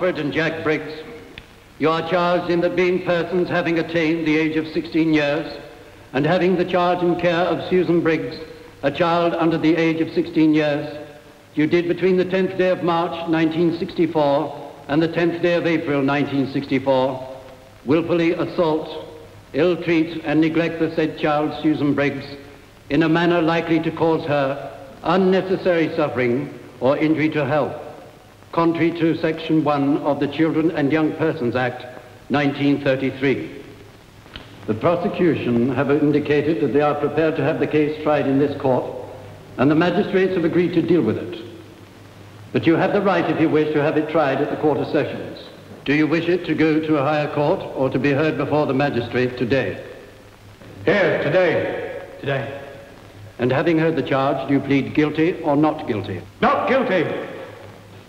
Alfred and Jack Briggs, you are charged in that being persons having attained the age of 16 years and having the charge and care of Susan Briggs, a child under the age of 16 years, you did between the 10th day of March 1964 and the 10th day of April 1964 willfully assault, ill-treat and neglect the said child Susan Briggs in a manner likely to cause her unnecessary suffering or injury to health, contrary to Section 1 of the Children and Young Persons Act 1933. The prosecution have indicated that they are prepared to have the case tried in this court, and the magistrates have agreed to deal with it. But you have the right, if you wish, to have it tried at the Court of Sessions. Do you wish it to go to a higher court or to be heard before the magistrate today? Here, today. Today. And having heard the charge, do you plead guilty or not guilty? Not guilty.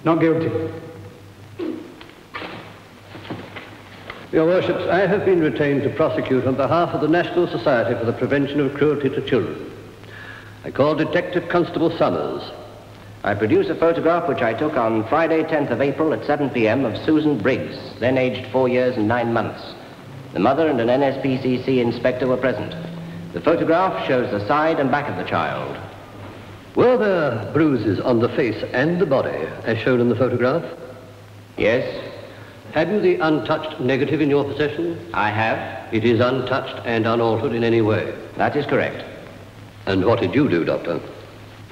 Not guilty. Your Worships, I have been retained to prosecute on behalf of the National Society for the Prevention of Cruelty to Children. I call Detective Constable Summers. I produce a photograph which I took on Friday, 10th of April at 7 p.m. of Susan Briggs, then aged 4 years and 9 months. The mother and an NSPCC inspector were present. The photograph shows the side and back of the child. Were there bruises on the face and the body, as shown in the photograph? Yes. Have you the untouched negative in your possession? I have. It is untouched and unaltered in any way? That is correct. And what did you do, Doctor?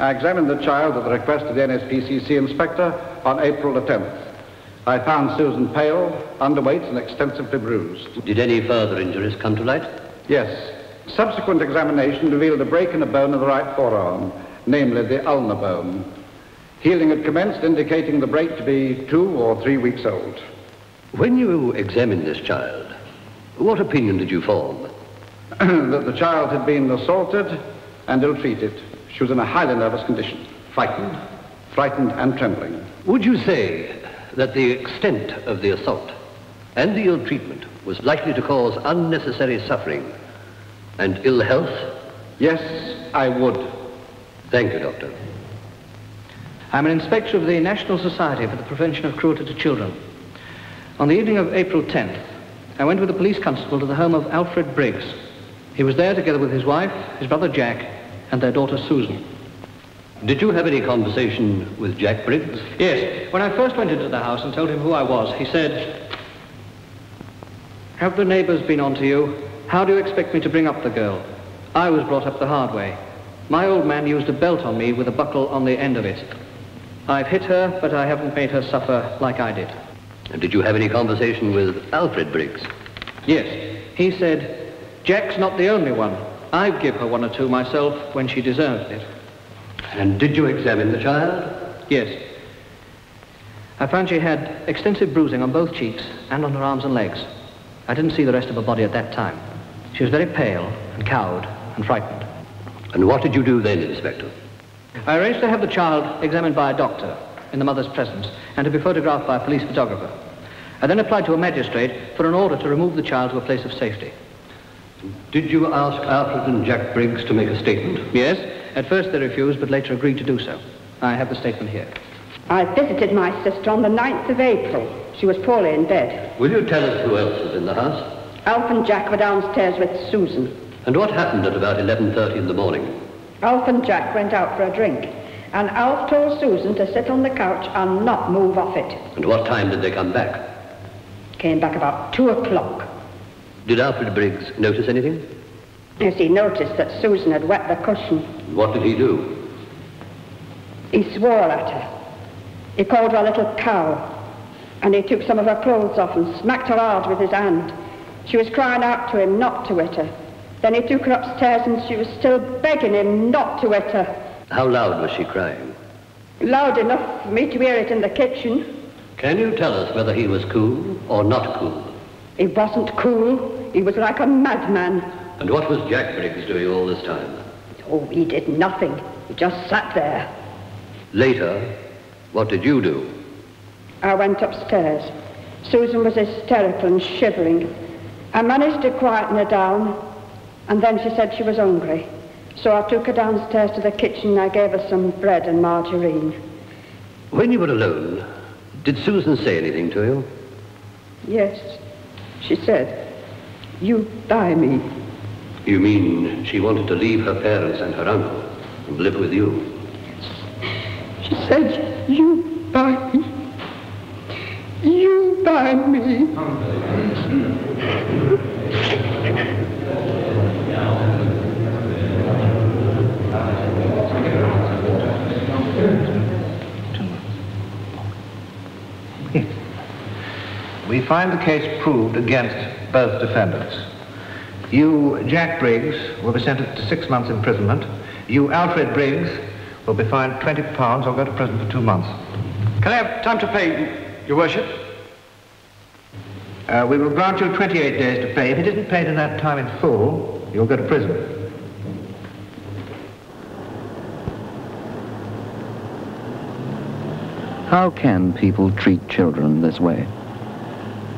I examined the child at the request of the NSPCC inspector on April the 10th. I found Susan pale, underweight and extensively bruised. Did any further injuries come to light? Yes. Subsequent examination revealed a break in a bone of the right forearm, namely the ulnar bone. Healing had commenced, indicating the break to be 2 or 3 weeks old. When you examined this child, what opinion did you form? That the child had been assaulted and ill-treated. She was in a highly nervous condition. Frightened? Frightened and trembling. Would you say that the extent of the assault and the ill-treatment was likely to cause unnecessary suffering and ill health? Yes, I would. Thank you, Doctor. I'm an inspector of the National Society for the Prevention of Cruelty to Children. On the evening of April 10th, I went with a police constable to the home of Alfred Briggs. He was there together with his wife, his brother Jack, and their daughter Susan. Did you have any conversation with Jack Briggs? Yes. When I first went into the house and told him who I was, he said, "Have the neighbours been on to you? How do you expect me to bring up the girl? I was brought up the hard way. My old man used a belt on me with a buckle on the end of it. I've hit her, but I haven't made her suffer like I did." And did you have any conversation with Alfred Briggs? Yes. He said, "Jack's not the only one. I'd give her 1 or 2 myself when she deserved it." And did you examine the child? Yes. I found she had extensive bruising on both cheeks and on her arms and legs. I didn't see the rest of her body at that time. She was very pale and cowed and frightened. And what did you do then, Inspector? I arranged to have the child examined by a doctor in the mother's presence and to be photographed by a police photographer. I then applied to a magistrate for an order to remove the child to a place of safety. Did you ask Alfred and Jack Briggs to make a statement? Yes. At first they refused, but later agreed to do so. I have the statement here. I visited my sister on the 9th of April. She was poorly in bed. Will you tell us who else was in the house? Alf and Jack were downstairs with Susan. And what happened at about 11:30 in the morning? Alf and Jack went out for a drink, and Alf told Susan to sit on the couch and not move off it. And what time did they come back? Came back about 2 o'clock. Did Alfred Briggs notice anything? Yes, he noticed that Susan had wet the cushion. What did he do? He swore at her. He called her a little cow, and he took some of her clothes off and smacked her hard with his hand. She was crying out to him not to hit her. Then he took her upstairs and she was still begging him not to hit her. How loud was she crying? Loud enough for me to hear it in the kitchen. Can you tell us whether he was cool or not cool? He wasn't cool. He was like a madman. And what was Jack Briggs doing all this time? Oh, he did nothing. He just sat there. Later, what did you do? I went upstairs. Susan was hysterical and shivering. I managed to quieten her down, and then she said she was hungry. So I took her downstairs to the kitchen and I gave her some bread and margarine. When you were alone, Did Susan say anything to you? Yes. She said, "You buy me." You mean she wanted to leave her parents and her uncle and live with you? She said, "You buy me. You buy me." We find the case proved against both defendants. You, Jack Briggs, will be sentenced to 6 months imprisonment. You, Alfred Briggs, will be fined £20 or go to prison for 2 months. Can I have time to pay, Your Worship? We will grant you 28 days to pay. If it isn't paid in that time in full, you'll go to prison. How can people treat children this way?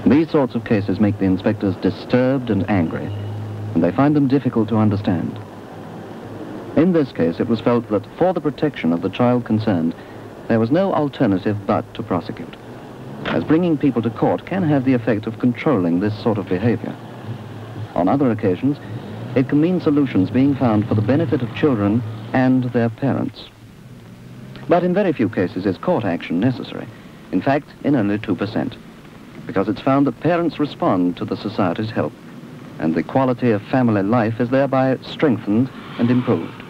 These sorts of cases make the inspectors disturbed and angry, and they find them difficult to understand. In this case, it was felt that for the protection of the child concerned, there was no alternative but to prosecute, as bringing people to court can have the effect of controlling this sort of behavior. On other occasions, it can mean solutions being found for the benefit of children and their parents. But in very few cases is court action necessary. In fact, in only 2%. Because it's found that parents respond to the society's help, and the quality of family life is thereby strengthened and improved.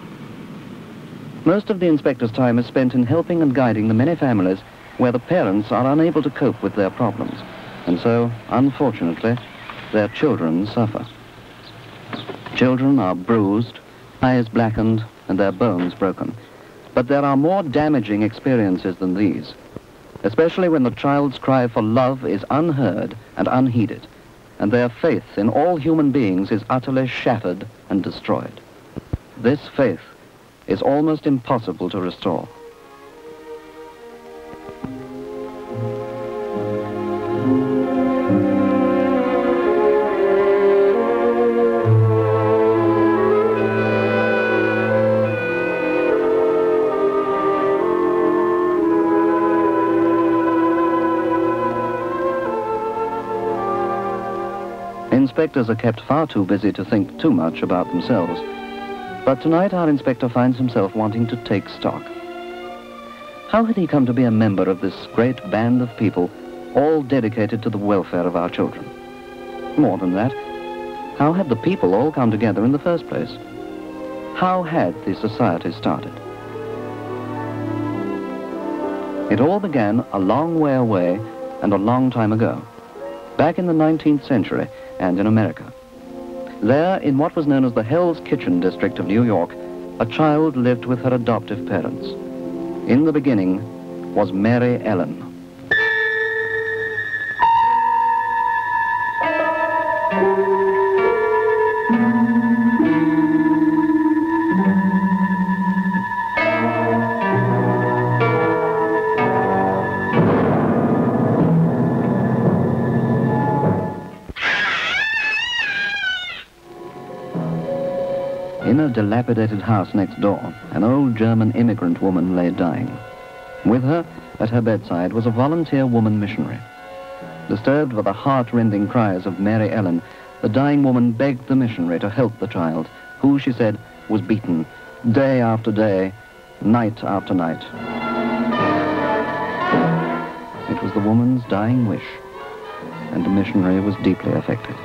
Most of the inspector's time is spent in helping and guiding the many families where the parents are unable to cope with their problems, and so, unfortunately, their children suffer. Children are bruised, eyes blackened, and their bones broken. But there are more damaging experiences than these, especially when the child's cry for love is unheard and unheeded, and their faith in all human beings is utterly shattered and destroyed. This faith is almost impossible to restore. Inspectors are kept far too busy to think too much about themselves. But tonight our inspector finds himself wanting to take stock. How had he come to be a member of this great band of people, all dedicated to the welfare of our children? More than that, how had the people all come together in the first place? How had the society started? It all began a long way away and a long time ago, back in the 19th century, and in America. There, in what was known as the Hell's Kitchen district of New York, a child lived with her adoptive parents. In the beginning was Mary Ellen. In a dilapidated house next door, an old German immigrant woman lay dying. With her, at her bedside, was a volunteer woman missionary. Disturbed by the heart-rending cries of Mary Ellen, the dying woman begged the missionary to help the child, who, she said, was beaten day after day, night after night. It was the woman's dying wish, and the missionary was deeply affected.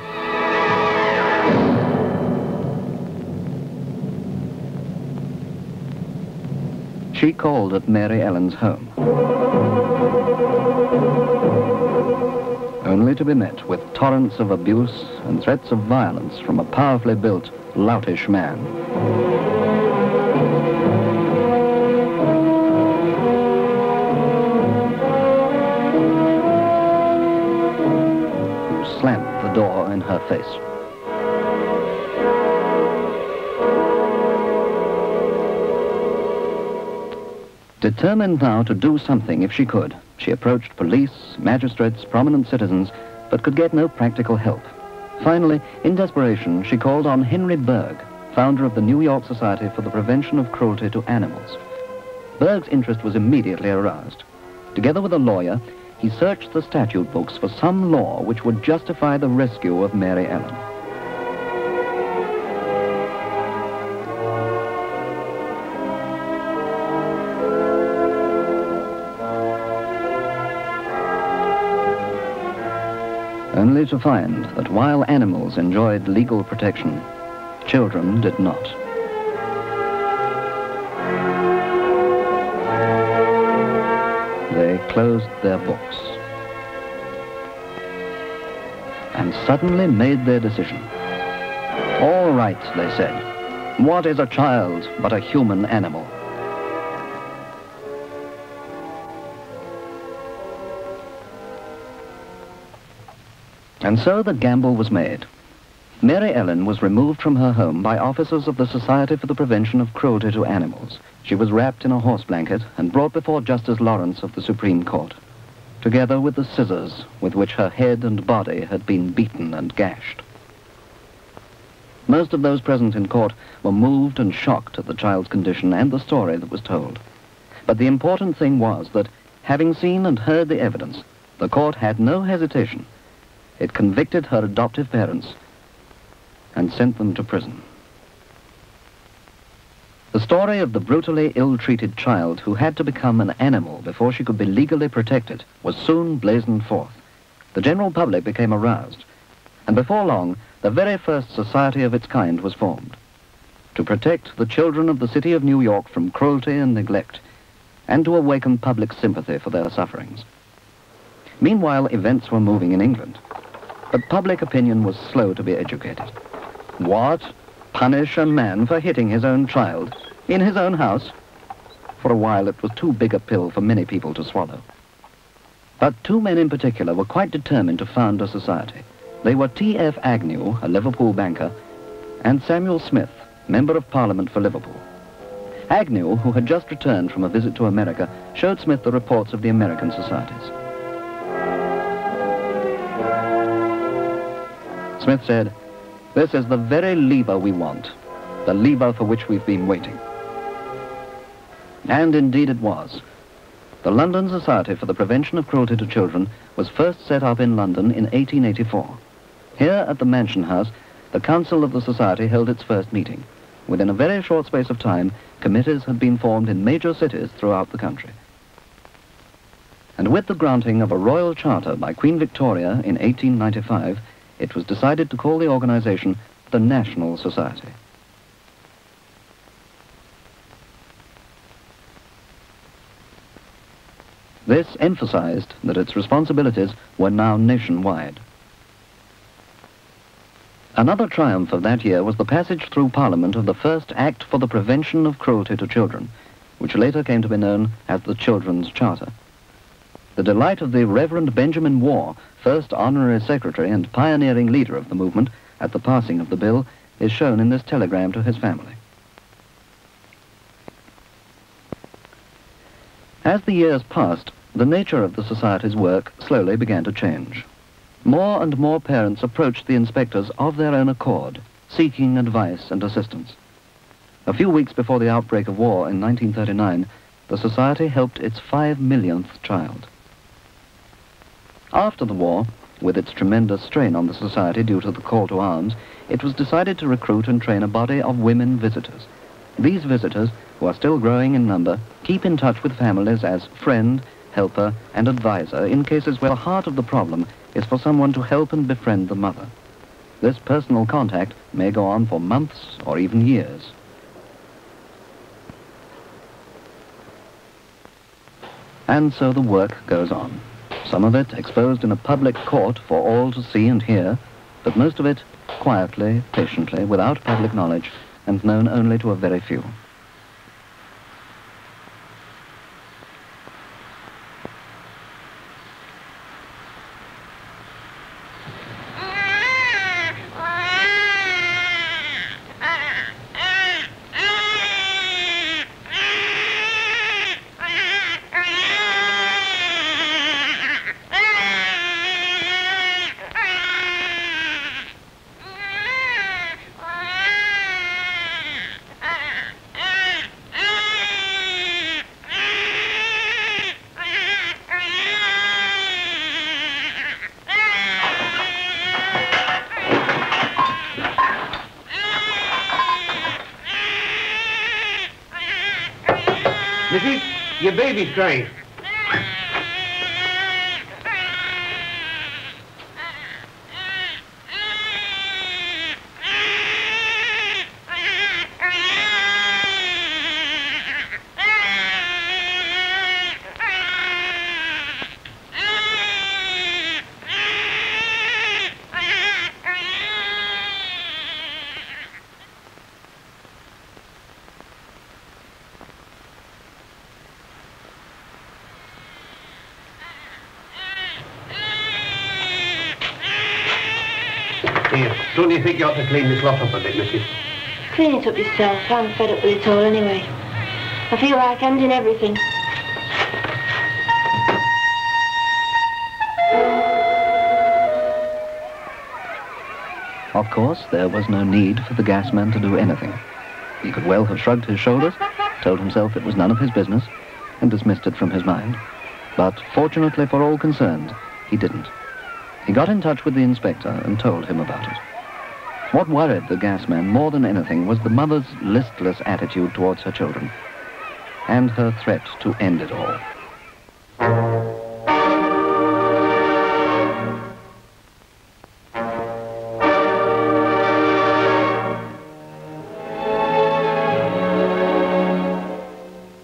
She called at Mary Ellen's home, only to be met with torrents of abuse and threats of violence from a powerfully built, loutish man. Who slammed the door in her face. Determined now to do something if she could, she approached police, magistrates, prominent citizens, but could get no practical help. Finally, in desperation, she called on Henry Berg, founder of the New York Society for the Prevention of Cruelty to Animals. Berg's interest was immediately aroused. Together with a lawyer, he he searched the statute books for some law which would justify the rescue of Mary Ellen. Only to find that while animals enjoyed legal protection, children did not. They closed their books and suddenly made their decision. All right, they said. What is a child but a human animal? And so the gamble was made. Mary Ellen was removed from her home by officers of the Society for the Prevention of Cruelty to Animals. She was wrapped in a horse blanket and brought before Justice Lawrence of the Supreme Court, together with the scissors with which her head and body had been beaten and gashed. Most of those present in court were moved and shocked at the child's condition and the story that was told. But the important thing was that, having seen and heard the evidence, the court had no hesitation. It convicted her adoptive parents and sent them to prison. The story of the brutally ill-treated child who had to become an animal before she could be legally protected was soon blazoned forth. The general public became aroused, and before long, the very first society of its kind was formed to protect the children of the city of New York from cruelty and neglect, and to awaken public sympathy for their sufferings. Meanwhile, events were moving in England. But public opinion was slow to be educated. What? Punish a man for hitting his own child in his own house? For a while it was too big a pill for many people to swallow. But two men in particular were quite determined to found a society. They were T.F. Agnew, a Liverpool banker, and Samuel Smith, Member of Parliament for Liverpool. Agnew, who had just returned from a visit to America, showed Smith the reports of the American societies. Smith said, "This is the very lever we want, the lever for which we've been waiting." And indeed it was. The London Society for the Prevention of Cruelty to Children was first set up in London in 1884. Here at the Mansion House, the Council of the Society held its first meeting. Within a very short space of time, committees had been formed in major cities throughout the country. And with the granting of a royal charter by Queen Victoria in 1895, it was decided to call the organization the National Society. This emphasized that its responsibilities were now nationwide. Another triumph of that year was the passage through Parliament of the first Act for the Prevention of Cruelty to Children, which later came to be known as the Children's Charter. The delight of the Reverend Benjamin Waugh, first honorary secretary and pioneering leader of the movement, at the passing of the bill, is shown in this telegram to his family. As the years passed, the nature of the Society's work slowly began to change. More and more parents approached the inspectors of their own accord, seeking advice and assistance. A few weeks before the outbreak of war in 1939, the Society helped its 5 millionth child. After the war, with its tremendous strain on the Society due to the call to arms, it was decided to recruit and train a body of women visitors. These visitors, who are still growing in number, keep in touch with families as friend, helper, and advisor in cases where the heart of the problem is for someone to help and befriend the mother. This personal contact may go on for months or even years. And so the work goes on. Some of it exposed in a public court for all to see and hear, but most of it quietly, patiently, without public knowledge, and known only to a very few. Missy, your baby's crying. Here, don't you think you ought to clean this lot up a bit, Missy? Clean it up yourself. I'm fed up with it all anyway. I feel like ending everything. Of course, there was no need for the gasman to do anything. He could well have shrugged his shoulders, told himself it was none of his business, and dismissed it from his mind. But fortunately for all concerned, he didn't. He got in touch with the inspector and told him about it. What worried the gasman more than anything was the mother's listless attitude towards her children, and her threat to end it all.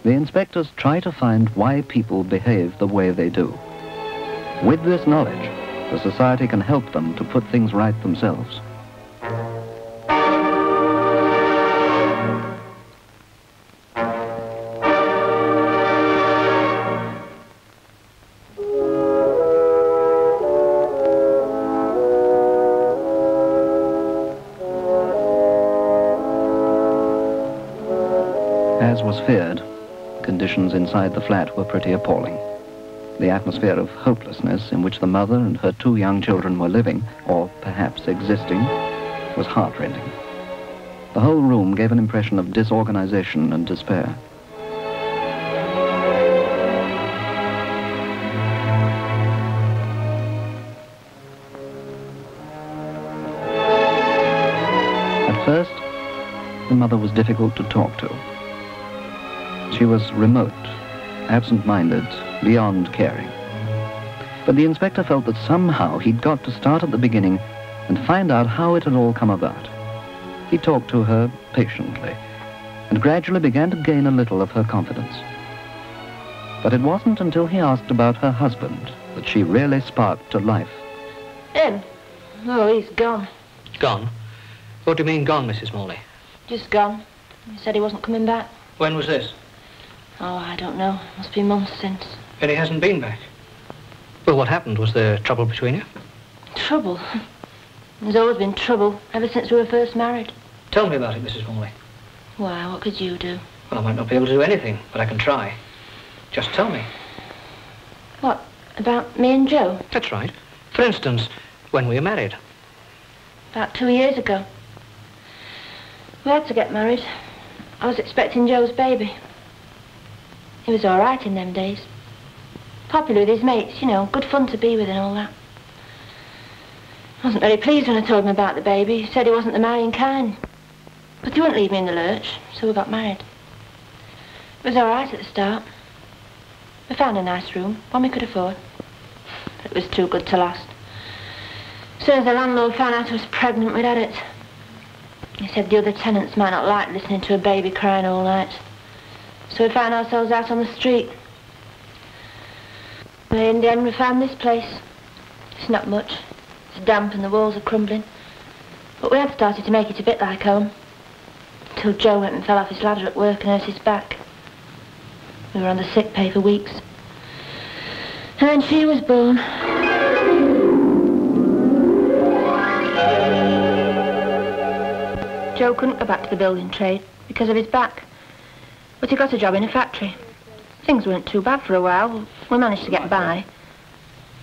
The inspectors try to find why people behave the way they do. With this knowledge, the society can help them to put things right themselves. As was feared, conditions inside the flat were pretty appalling. The atmosphere of hopelessness in which the mother and her 2 young children were living, or perhaps existing, was heartrending. The whole room gave an impression of disorganization and despair. At first, the mother was difficult to talk to. She was remote, absent-minded, beyond caring. But the inspector felt that somehow he'd got to start at the beginning and find out how it had all come about. He talked to her patiently and gradually began to gain a little of her confidence. But it wasn't until he asked about her husband that she really sparked to life. Him? Oh, he's gone. Gone? What do you mean gone, Mrs. Morley? Just gone. He said he wasn't coming back. When was this? Oh, I don't know. Must be months since. And he hasn't been back? Well, what happened? Was there trouble between you? Trouble? There's always been trouble, ever since we were first married. Tell me about it, Mrs. Morley. Why, what could you do? Well, I might not be able to do anything, but I can try. Just tell me. What, about me and Joe? That's right. For instance, when we were married. About 2 years ago. We had to get married. I was expecting Joe's baby. He was all right in them days. Popular with his mates, you know, good fun to be with and all that. I wasn't very pleased when I told him about the baby. He said he wasn't the marrying kind. But he wouldn't leave me in the lurch, so we got married. It was all right at the start. We found a nice room, one we could afford. But it was too good to last. As soon as the landlord found out I was pregnant, we'd had it. He said the other tenants might not like listening to a baby crying all night. So we found ourselves out on the street. In the end, we found this place. It's not much. It's damp and the walls are crumbling. But we had started to make it a bit like home. Till Joe went and fell off his ladder at work and hurt his back. We were on the sick pay for weeks. And then she was born. Joe couldn't go back to the building trade because of his back. But he got a job in a factory. Things weren't too bad for a while. We managed to get by.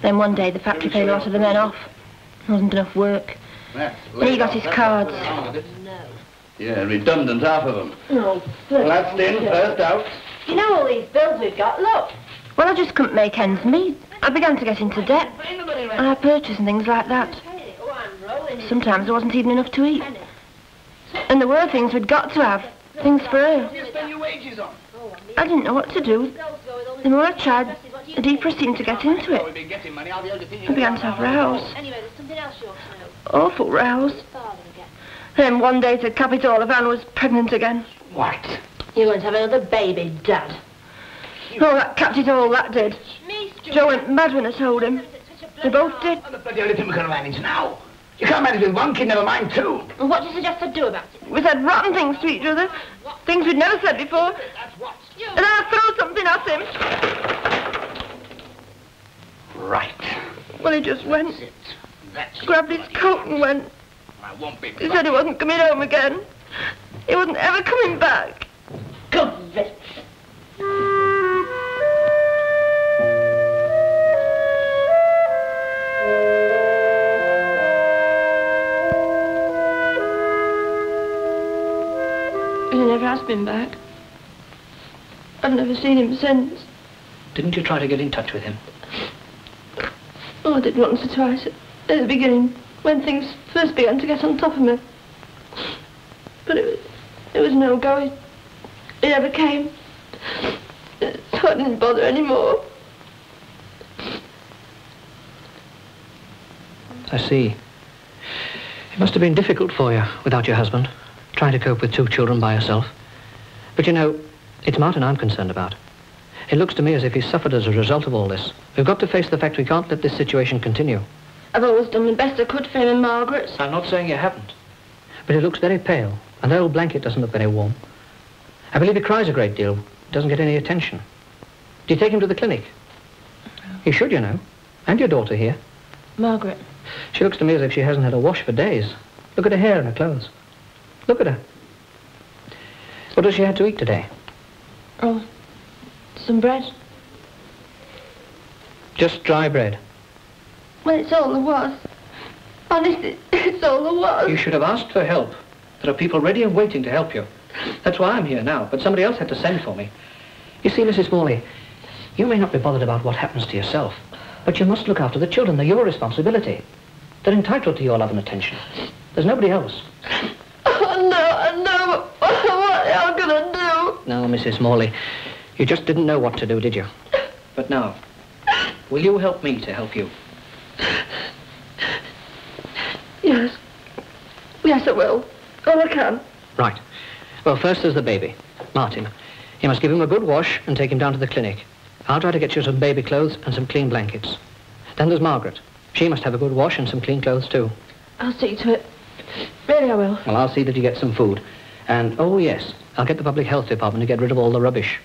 Then one day the factory paid a lot of the men off. There wasn't enough work. And he got his cards. Yeah, redundant, half of them. No. Last in, first out. You know all these bills we've got, look. Well, I just couldn't make ends meet. I began to get into debt. And I purchased and things like that. Sometimes there wasn't even enough to eat. And there were things we'd got to have. Things for her. You spend your wages on. I didn't know what to do. The more I tried, the deeper I seemed to get into it. I began to have rows. Awful rows. Then one day to cap it all, I found I was pregnant again. What? You're going to have another baby, Dad. Oh, that capped it all, that did. Joe went mad when I told him. They both did. Well, the bloody only thing we can manage now. You can't manage with one kid, never mind two. And what do you suggest I do about it? We said rotten things to each other. Things we'd never said before. And I threw something at him. Right. Well, he just went. Grabbed his coat and went. He said he wasn't coming home again. He wasn't ever coming back. Good riddance. He never has been back. I've never seen him since. Didn't you try to get in touch with him? Oh, I did once or twice at the beginning, when things first began to get on top of me. But it was no go. He never came. So I didn't bother anymore. I see. It must have been difficult for you without your husband, trying to cope with two children by yourself. But you know, it's Martin I'm concerned about. It looks to me as if he's suffered as a result of all this. We've got to face the fact we can't let this situation continue. I've always done the best I could for him and Margaret. I'm not saying you haven't. But he looks very pale, and that old blanket doesn't look very warm. I believe he cries a great deal. Doesn't get any attention. Do you take him to the clinic? You should, you know. And your daughter here. Margaret. She looks to me as if she hasn't had a wash for days. Look at her hair and her clothes. Look at her. What does she have to eat today? Oh, some bread. Just dry bread. Well, it's all there was. Honestly, it's all there was. You should have asked for help. There are people ready and waiting to help you. That's why I'm here now, but somebody else had to send for me. You see, Mrs. Morley, you may not be bothered about what happens to yourself, but you must look after the children. They're your responsibility. They're entitled to your love and attention. There's nobody else. Oh, no, I know. What am I going to do? No, Mrs. Morley, you just didn't know what to do, did you? But now, will you help me to help you? Yes. Yes, I will. All I can. Right. Well, first there's the baby, Martin. You must give him a good wash and take him down to the clinic. I'll try to get you some baby clothes and some clean blankets. Then there's Margaret. She must have a good wash and some clean clothes too. I'll see to it. Really, I will. Well, I'll see that you get some food. And, oh yes, I'll get the public health department to get rid of all the rubbish.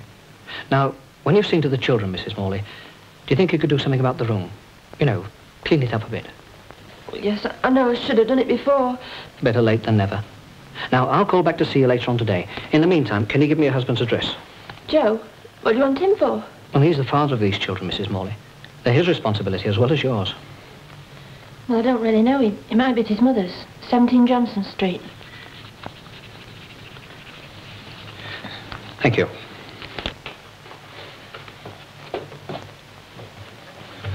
Now, when you've seen to the children, Mrs. Morley, do you think you could do something about the room? You know, clean it up a bit. Yes, I know I should have done it before. Better late than never. Now, I'll call back to see you later on today. In the meantime, can you give me your husband's address? Joe, what do you want him for? Well, he's the father of these children, Mrs. Morley. They're his responsibility as well as yours. Well, I don't really know. He might be at his mother's, 17 Johnson Street. Thank you.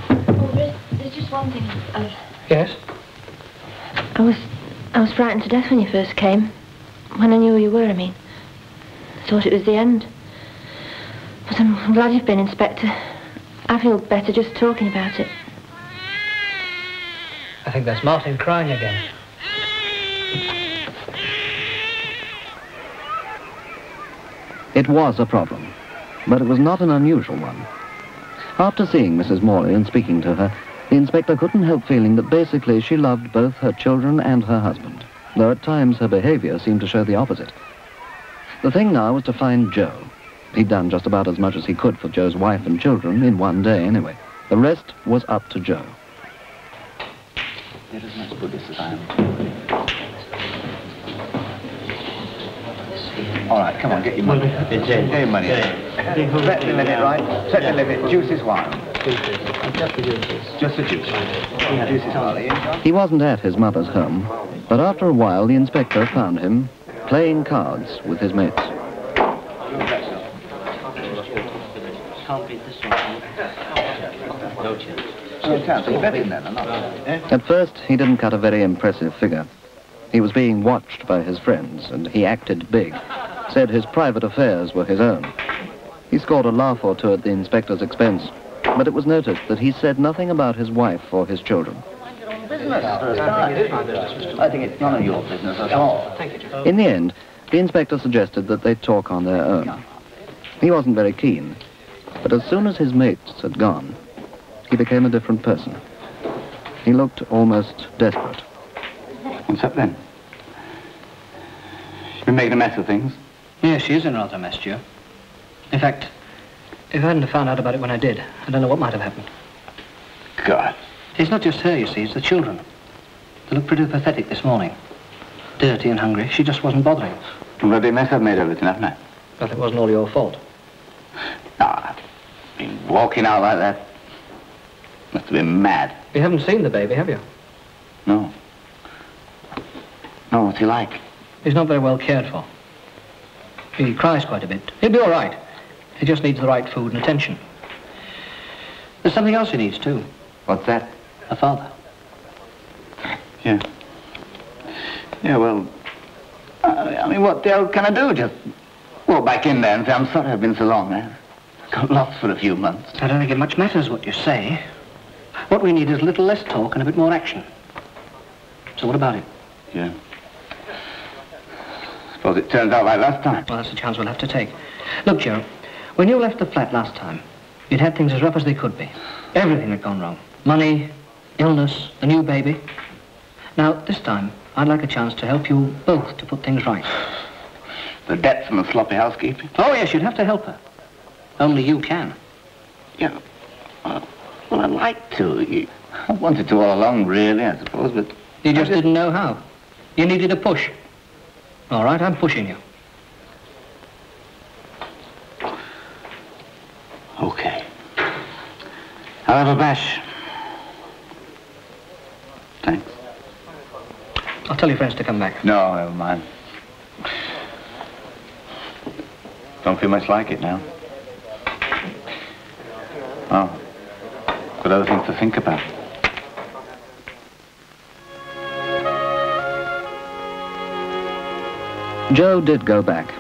Oh, there's just one thing. Yes? I was frightened to death when you first came. When I knew who you were, I mean. I thought it was the end. But I'm glad you've been, Inspector. I feel better just talking about it. I think that's Martin crying again. It was a problem, but it was not an unusual one. After seeing Mrs. Morley and speaking to her, the inspector couldn't help feeling that basically she loved both her children and her husband, though at times her behavior seemed to show the opposite. The thing now was to find Joe. He'd done just about as much as he could for Joe's wife and children in one day anyway. The rest was up to Joe. It isn't as good as I am. All right, come on, get your money. It's in. Get your money. Set the limit, right? Set the limit. Juice is wine. Just the juices. Just the juice. Juice is barley. He wasn't at his mother's home, but after a while the inspector found him playing cards with his mates. Can't beat this one. No chance. So you can't. So you're betting then, or not? At first, he didn't cut a very impressive figure. He was being watched by his friends, and he acted big, said his private affairs were his own. He scored a laugh or two at the inspector's expense, but it was noticed that he said nothing about his wife or his children. Business. I think it's none of your business at all. In the end, the inspector suggested that they talk on their own. He wasn't very keen, but as soon as his mates had gone, he became a different person. He looked almost desperate. What's up then? She's been making a mess of things. Yes, she is in rather a mess, Joe. In fact, if I hadn't have found out about it when I did, I don't know what might have happened. God. It's not just her, you see, it's the children. They look pretty pathetic this morning. Dirty and hungry. She just wasn't bothering. Bloody mess I've made of it, haven't I? But it wasn't all your fault. Ah, I mean, walking out like that. Must have been mad. You haven't seen the baby, have you? No. No, what's he like? He's not very well cared for. He cries quite a bit. He'll be all right. He just needs the right food and attention. There's something else he needs, too. What's that? A father. Yeah. Yeah, well, I mean, what the hell can I do? Just walk back in there and say, I'm sorry I've been so long, man. Got lost for a few months. I don't think it much matters what you say. What we need is a little less talk and a bit more action. So what about it? Yeah. Suppose it turns out like last time. Well, that's a chance we'll have to take. Look, Joe, when you left the flat last time, you'd had things as rough as they could be. Everything had gone wrong. Money, illness, a new baby. Now, this time, I'd like a chance to help you both to put things right. The debts and the sloppy housekeeping? Oh, yes, you'd have to help her. Only you can. Yeah. Well, I'd like to. I wanted to all along, really, I suppose, but... You just didn't know how. You needed a push. All right, I'm pushing you. Okay. I'll have a bash. Thanks. I'll tell your friends to come back. No, never mind. Don't feel much like it now. Oh. Got other things to think about. Joe did go back.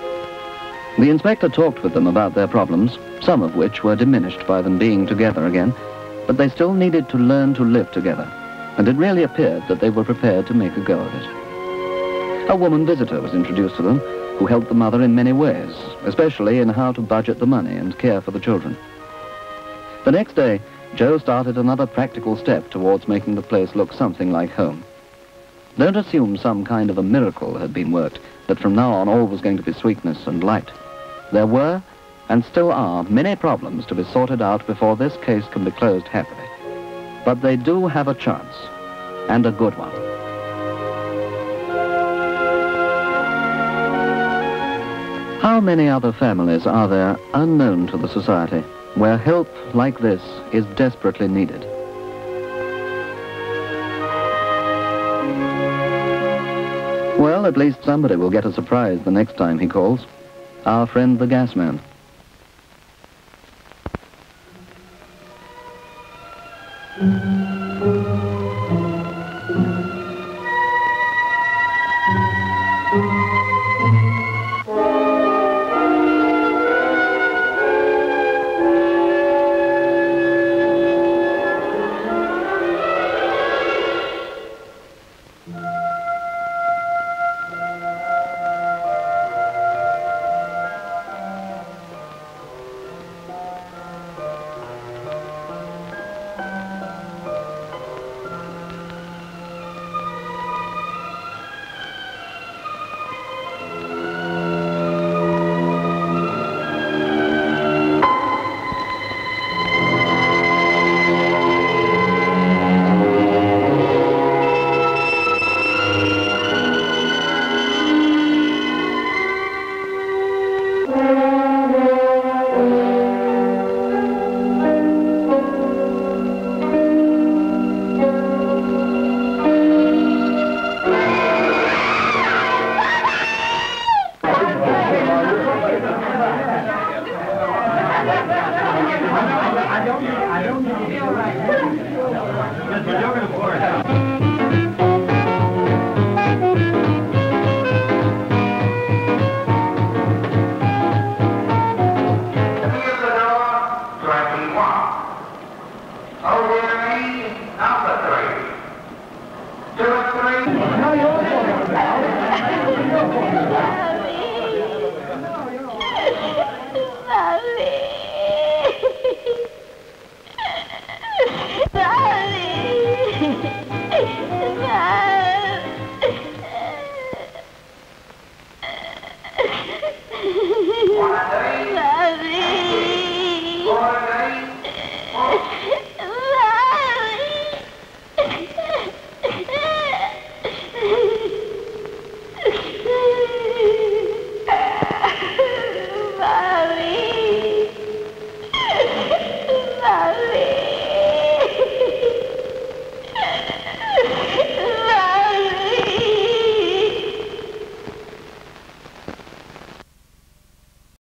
The inspector talked with them about their problems, some of which were diminished by them being together again, but they still needed to learn to live together, and it really appeared that they were prepared to make a go of it. A woman visitor was introduced to them, who helped the mother in many ways, especially in how to budget the money and care for the children. The next day, Joe started another practical step towards making the place look something like home. Don't assume some kind of a miracle had been worked, that from now on all was going to be sweetness and light. There were, and still are, many problems to be sorted out before this case can be closed happily. But they do have a chance, and a good one. How many other families are there unknown to the society where help like this is desperately needed? Well, at least somebody will get a surprise the next time he calls. Our friend the gas man. darling.